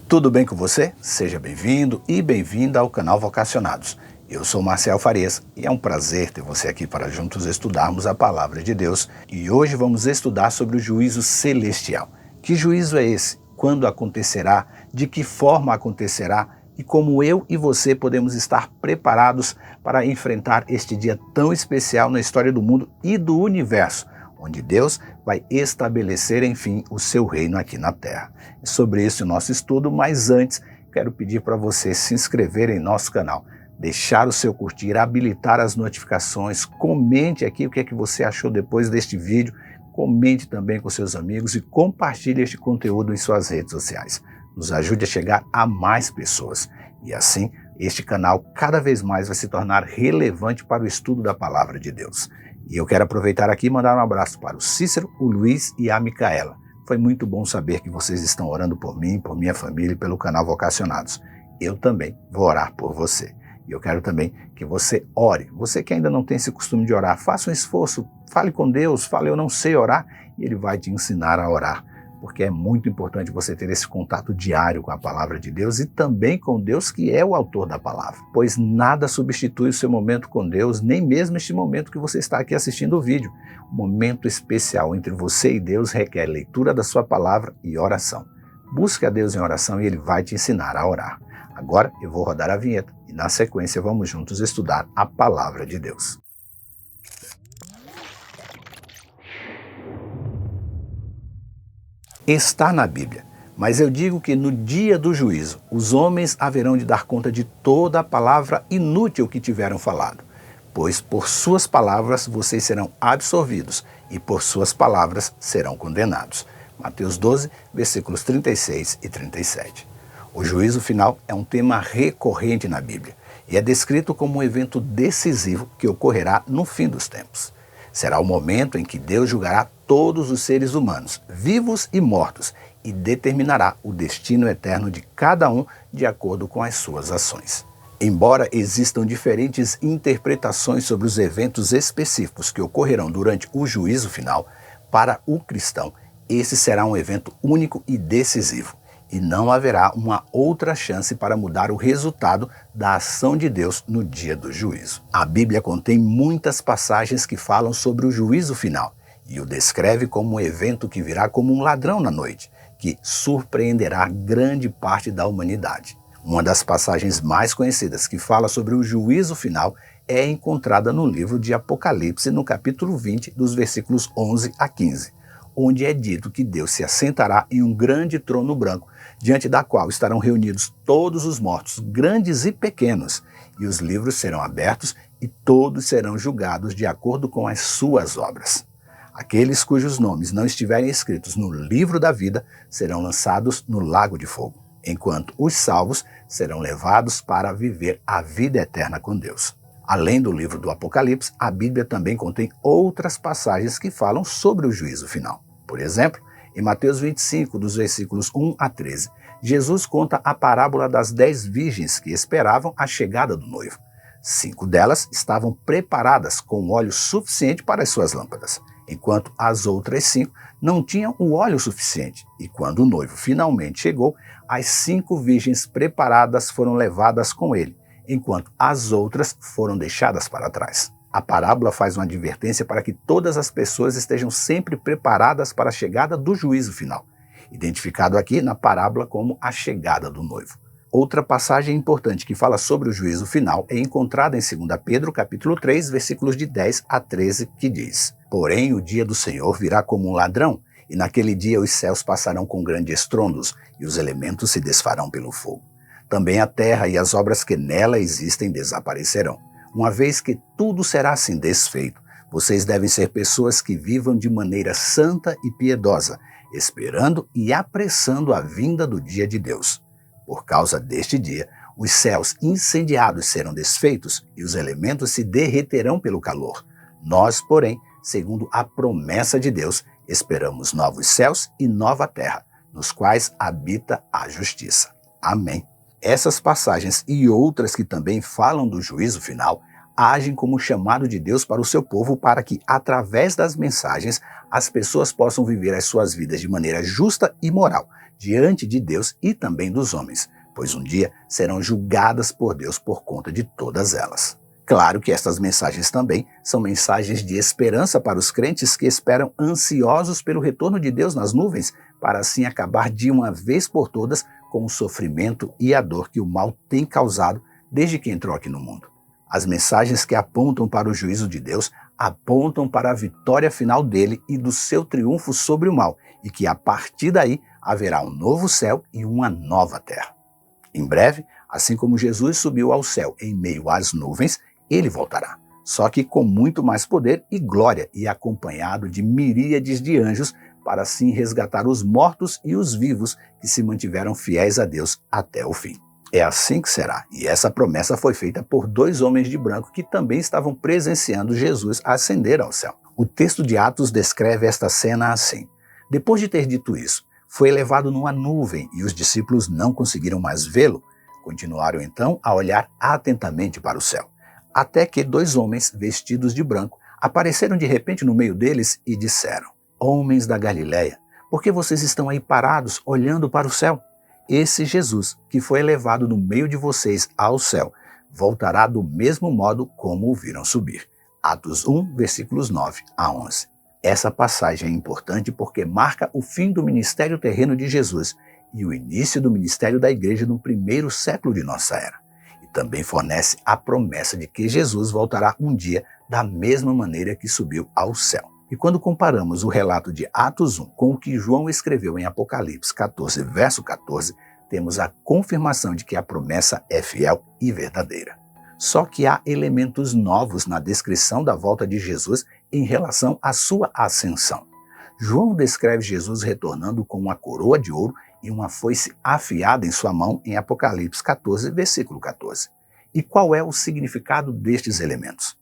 Tudo bem com você? Seja bem-vindo e bem-vinda ao canal Vocacionados. Eu sou Marcel Farias e é um prazer ter você aqui para juntos estudarmos a Palavra de Deus. E hoje vamos estudar sobre o juízo celestial. Que juízo é esse? Quando acontecerá? De que forma acontecerá? E como eu e você podemos estar preparados para enfrentar este dia tão especial na história do mundo e do universo, onde Deus vai estabelecer, enfim, o seu reino aqui na Terra. É sobre isso o nosso estudo, mas antes quero pedir para você se inscrever em nosso canal, deixar o seu curtir, habilitar as notificações, comente aqui o que é que você achou depois deste vídeo, comente também com seus amigos e compartilhe este conteúdo em suas redes sociais. Nos ajude a chegar a mais pessoas e assim este canal cada vez mais vai se tornar relevante para o estudo da Palavra de Deus. E eu quero aproveitar aqui e mandar um abraço para o Cícero, o Luiz e a Micaela. Foi muito bom saber que vocês estão orando por mim, por minha família e pelo canal Vocacionados. Eu também vou orar por você. E eu quero também que você ore. Você que ainda não tem esse costume de orar, faça um esforço, fale com Deus, fale eu não sei orar e Ele vai te ensinar a orar. Porque é muito importante você ter esse contato diário com a Palavra de Deus e também com Deus que é o autor da palavra. Pois nada substitui o seu momento com Deus, nem mesmo este momento que você está aqui assistindo o vídeo. Um momento especial entre você e Deus requer leitura da sua palavra e oração. Busque a Deus em oração e Ele vai te ensinar a orar. Agora eu vou rodar a vinheta e na sequência vamos juntos estudar a Palavra de Deus. Está na Bíblia, mas eu digo que no dia do juízo, os homens haverão de dar conta de toda a palavra inútil que tiveram falado, pois por suas palavras vocês serão absorvidos e por suas palavras serão condenados. Mateus 12, versículos 36 e 37. O juízo final é um tema recorrente na Bíblia e é descrito como um evento decisivo que ocorrerá no fim dos tempos. Será o momento em que Deus julgará todos os seres humanos, vivos e mortos, e determinará o destino eterno de cada um de acordo com as suas ações. Embora existam diferentes interpretações sobre os eventos específicos que ocorrerão durante o juízo final, para o cristão, esse será um evento único e decisivo, e não haverá uma outra chance para mudar o resultado da ação de Deus no dia do juízo. A Bíblia contém muitas passagens que falam sobre o juízo final e o descreve como um evento que virá como um ladrão na noite, que surpreenderá grande parte da humanidade. Uma das passagens mais conhecidas que fala sobre o juízo final é encontrada no livro de Apocalipse, no capítulo 20, dos versículos 11 a 15. Onde é dito que Deus se assentará em um grande trono branco, diante da qual estarão reunidos todos os mortos, grandes e pequenos, e os livros serão abertos e todos serão julgados de acordo com as suas obras. Aqueles cujos nomes não estiverem escritos no livro da vida serão lançados no lago de fogo, enquanto os salvos serão levados para viver a vida eterna com Deus. Além do livro do Apocalipse, a Bíblia também contém outras passagens que falam sobre o juízo final. Por exemplo, em Mateus 25, dos versículos 1 a 13, Jesus conta a parábola das 10 virgens que esperavam a chegada do noivo. 5 delas estavam preparadas com óleo suficiente para as suas lâmpadas, enquanto as outras 5 não tinham o óleo suficiente. E quando o noivo finalmente chegou, as 5 virgens preparadas foram levadas com ele, enquanto as outras foram deixadas para trás. A parábola faz uma advertência para que todas as pessoas estejam sempre preparadas para a chegada do juízo final, identificado aqui na parábola como a chegada do noivo. Outra passagem importante que fala sobre o juízo final é encontrada em 2 Pedro, capítulo 3, versículos de 10 a 13, que diz: Porém, o dia do Senhor virá como um ladrão, e naquele dia os céus passarão com grandes estrondos, e os elementos se desfarão pelo fogo. Também a terra e as obras que nela existem desaparecerão. Uma vez que tudo será assim desfeito, vocês devem ser pessoas que vivam de maneira santa e piedosa, esperando e apressando a vinda do dia de Deus. Por causa deste dia, os céus incendiados serão desfeitos e os elementos se derreterão pelo calor. Nós, porém, segundo a promessa de Deus, esperamos novos céus e nova terra, nos quais habita a justiça. Amém. Essas passagens e outras que também falam do juízo final agem como chamado de Deus para o seu povo para que, através das mensagens, as pessoas possam viver as suas vidas de maneira justa e moral, diante de Deus e também dos homens, pois um dia serão julgadas por Deus por conta de todas elas. Claro que estas mensagens também são mensagens de esperança para os crentes que esperam ansiosos pelo retorno de Deus nas nuvens, para assim acabar de uma vez por todas com o sofrimento e a dor que o mal tem causado desde que entrou aqui no mundo. As mensagens que apontam para o juízo de Deus apontam para a vitória final dele e do seu triunfo sobre o mal, e que a partir daí haverá um novo céu e uma nova terra. Em breve, assim como Jesus subiu ao céu em meio às nuvens, ele voltará, só que com muito mais poder e glória e acompanhado de miríades de anjos para assim resgatar os mortos e os vivos que se mantiveram fiéis a Deus até o fim. É assim que será, e essa promessa foi feita por 2 homens de branco que também estavam presenciando Jesus ascender ao céu. O texto de Atos descreve esta cena assim: depois de ter dito isso, foi elevado numa nuvem e os discípulos não conseguiram mais vê-lo. Continuaram então a olhar atentamente para o céu, até que 2 homens vestidos de branco apareceram de repente no meio deles e disseram: homens da Galileia, por que vocês estão aí parados olhando para o céu? Esse Jesus, que foi elevado no meio de vocês ao céu, voltará do mesmo modo como o viram subir. Atos 1, versículos 9 a 11. Essa passagem é importante porque marca o fim do ministério terreno de Jesus e o início do ministério da igreja no primeiro século de nossa era. E também fornece a promessa de que Jesus voltará um dia da mesma maneira que subiu ao céu. E quando comparamos o relato de Atos 1 com o que João escreveu em Apocalipse 14, verso 14, temos a confirmação de que a promessa é fiel e verdadeira. Só que há elementos novos na descrição da volta de Jesus em relação à sua ascensão. João descreve Jesus retornando com uma coroa de ouro e uma foice afiada em sua mão em Apocalipse 14, versículo 14. E qual é o significado destes elementos?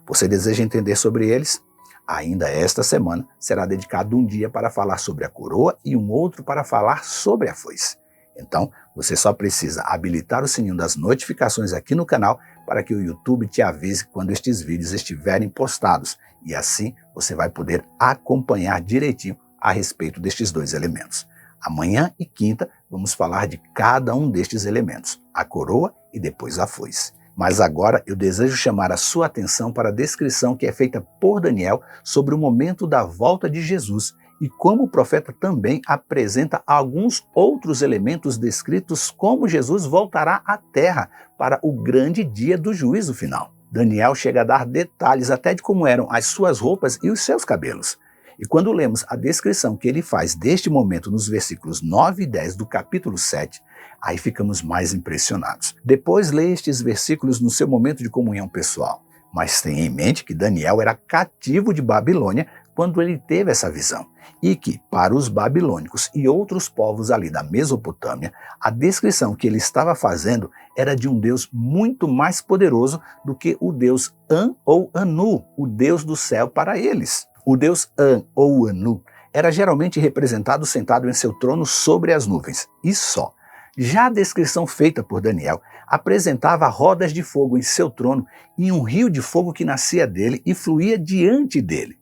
Você deseja entender sobre eles? Ainda esta semana será dedicado um dia para falar sobre a coroa e um outro para falar sobre a foice. Então, você só precisa habilitar o sininho das notificações aqui no canal para que o YouTube te avise quando estes vídeos estiverem postados. E assim você vai poder acompanhar direitinho a respeito destes 2 elementos. Amanhã e quinta vamos falar de cada um destes elementos, a coroa e depois a foice. Mas agora eu desejo chamar a sua atenção para a descrição que é feita por Daniel sobre o momento da volta de Jesus e como o profeta também apresenta alguns outros elementos descritos como Jesus voltará à terra para o grande dia do juízo final. Daniel chega a dar detalhes até de como eram as suas roupas e os seus cabelos. E quando lemos a descrição que ele faz deste momento nos versículos 9 e 10 do capítulo 7, aí ficamos mais impressionados. Depois lê estes versículos no seu momento de comunhão pessoal. Mas tenha em mente que Daniel era cativo de Babilônia quando ele teve essa visão. E que, para os babilônicos e outros povos ali da Mesopotâmia, a descrição que ele estava fazendo era de um Deus muito mais poderoso do que o Deus An ou Anu, o Deus do céu para eles. O Deus An ou Anu era geralmente representado sentado em seu trono sobre as nuvens, e só. Já a descrição feita por Daniel apresentava rodas de fogo em seu trono e um rio de fogo que nascia dele e fluía diante dele.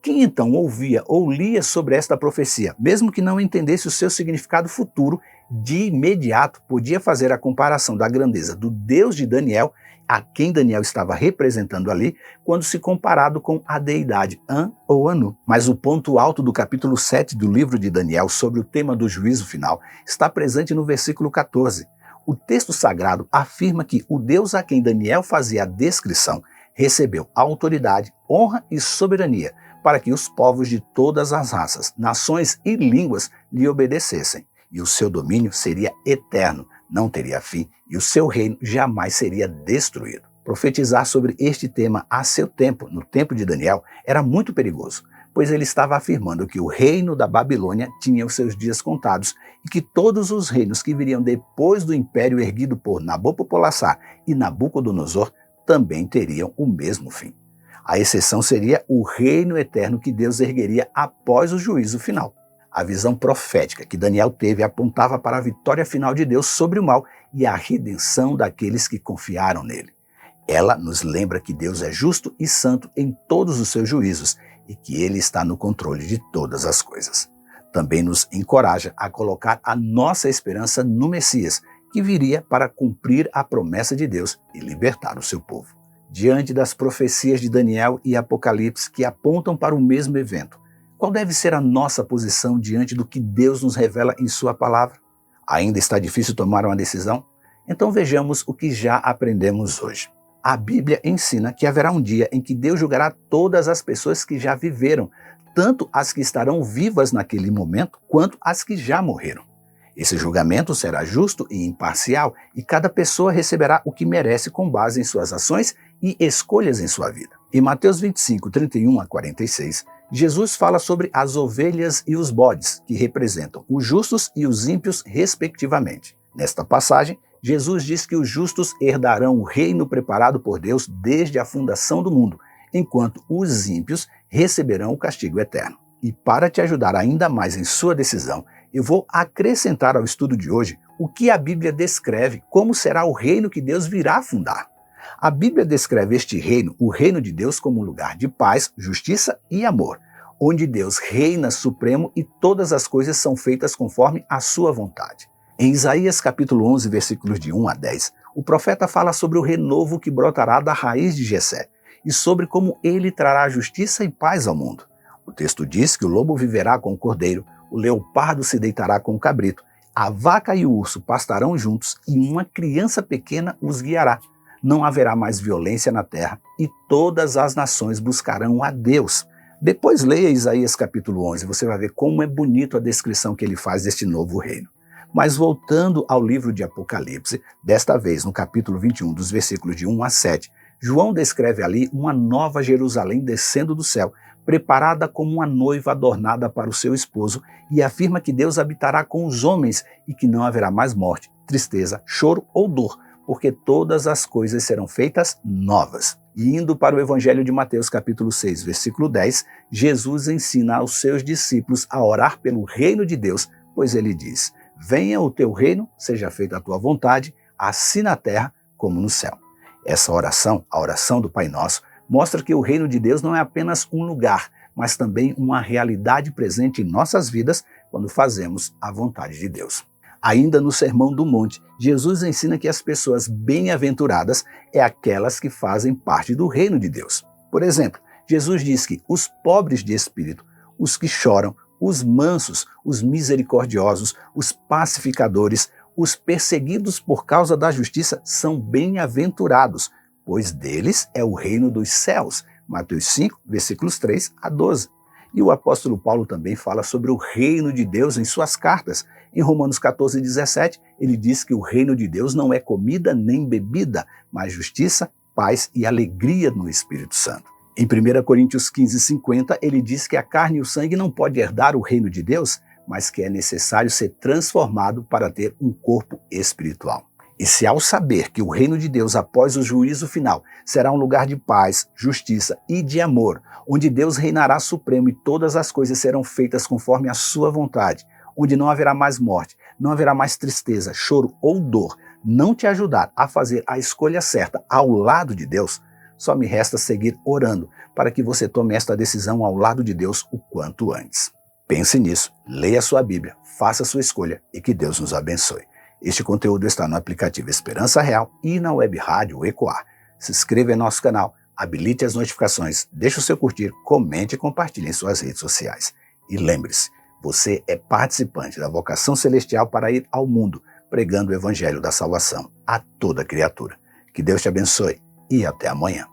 Quem então ouvia ou lia sobre esta profecia, mesmo que não entendesse o seu significado futuro, de imediato podia fazer a comparação da grandeza do Deus de Daniel, a quem Daniel estava representando ali, quando se comparado com a deidade An ou Anu. Mas o ponto alto do capítulo 7 do livro de Daniel sobre o tema do juízo final está presente no versículo 14. O texto sagrado afirma que o Deus a quem Daniel fazia a descrição recebeu autoridade, honra e soberania para que os povos de todas as raças, nações e línguas lhe obedecessem. E o seu domínio seria eterno, não teria fim, e o seu reino jamais seria destruído. Profetizar sobre este tema a seu tempo, no tempo de Daniel, era muito perigoso, pois ele estava afirmando que o reino da Babilônia tinha os seus dias contados e que todos os reinos que viriam depois do império erguido por Nabopolassar e Nabucodonosor também teriam o mesmo fim. A exceção seria o reino eterno que Deus ergueria após o juízo final. A visão profética que Daniel teve apontava para a vitória final de Deus sobre o mal e a redenção daqueles que confiaram nele. Ela nos lembra que Deus é justo e santo em todos os seus juízos e que ele está no controle de todas as coisas. Também nos encoraja a colocar a nossa esperança no Messias, que viria para cumprir a promessa de Deus e libertar o seu povo. Diante das profecias de Daniel e Apocalipse que apontam para o mesmo evento, qual deve ser a nossa posição diante do que Deus nos revela em sua palavra? Ainda está difícil tomar uma decisão? Então vejamos o que já aprendemos hoje. A Bíblia ensina que haverá um dia em que Deus julgará todas as pessoas que já viveram, tanto as que estarão vivas naquele momento, quanto as que já morreram. Esse julgamento será justo e imparcial, e cada pessoa receberá o que merece com base em suas ações e escolhas em sua vida. Em Mateus 25, 31 a 46, Jesus fala sobre as ovelhas e os bodes, que representam os justos e os ímpios, respectivamente. Nesta passagem, Jesus diz que os justos herdarão o reino preparado por Deus desde a fundação do mundo, enquanto os ímpios receberão o castigo eterno. E para te ajudar ainda mais em sua decisão, eu vou acrescentar ao estudo de hoje o que a Bíblia descreve como será o reino que Deus virá fundar. A Bíblia descreve este reino, o reino de Deus, como um lugar de paz, justiça e amor, onde Deus reina supremo e todas as coisas são feitas conforme a sua vontade. Em Isaías capítulo 11, versículos de 1 a 10, o profeta fala sobre o renovo que brotará da raiz de Jessé e sobre como ele trará justiça e paz ao mundo. O texto diz que o lobo viverá com o cordeiro, o leopardo se deitará com o cabrito, a vaca e o urso pastarão juntos e uma criança pequena os guiará. Não haverá mais violência na terra e todas as nações buscarão a Deus. Depois leia Isaías capítulo 11, você vai ver como é bonito a descrição que ele faz deste novo reino. Mas voltando ao livro de Apocalipse, desta vez no capítulo 21, dos versículos de 1 a 7, João descreve ali uma nova Jerusalém descendo do céu, preparada como uma noiva adornada para o seu esposo, e afirma que Deus habitará com os homens e que não haverá mais morte, tristeza, choro ou dor, porque todas as coisas serão feitas novas. E indo para o Evangelho de Mateus capítulo 6, versículo 10, Jesus ensina aos seus discípulos a orar pelo reino de Deus, pois ele diz: venha o teu reino, seja feita a tua vontade, assim na terra como no céu. Essa oração, a oração do Pai Nosso, mostra que o reino de Deus não é apenas um lugar, mas também uma realidade presente em nossas vidas quando fazemos a vontade de Deus. Ainda no Sermão do Monte, Jesus ensina que as pessoas bem-aventuradas é aquelas que fazem parte do reino de Deus. Por exemplo, Jesus diz que os pobres de espírito, os que choram, os mansos, os misericordiosos, os pacificadores, os perseguidos por causa da justiça são bem-aventurados, pois deles é o reino dos céus. Mateus 5, versículos 3 a 12. E o apóstolo Paulo também fala sobre o reino de Deus em suas cartas. Em Romanos 14, 17, ele diz que o reino de Deus não é comida nem bebida, mas justiça, paz e alegria no Espírito Santo. Em 1 Coríntios 15, 50, ele diz que a carne e o sangue não podem herdar o reino de Deus, mas que é necessário ser transformado para ter um corpo espiritual. E se ao saber que o reino de Deus após o juízo final será um lugar de paz, justiça e de amor, onde Deus reinará supremo e todas as coisas serão feitas conforme a sua vontade, onde não haverá mais morte, não haverá mais tristeza, choro ou dor, não te ajudar a fazer a escolha certa ao lado de Deus, só me resta seguir orando para que você tome esta decisão ao lado de Deus o quanto antes. Pense nisso, leia sua Bíblia, faça sua escolha e que Deus nos abençoe. Este conteúdo está no aplicativo Esperança Real e na web rádio Ecoar. Se inscreva em nosso canal, habilite as notificações, deixe o seu curtir, comente e compartilhe em suas redes sociais. E lembre-se, você é participante da vocação celestial para ir ao mundo, pregando o evangelho da salvação a toda criatura. Que Deus te abençoe e até amanhã.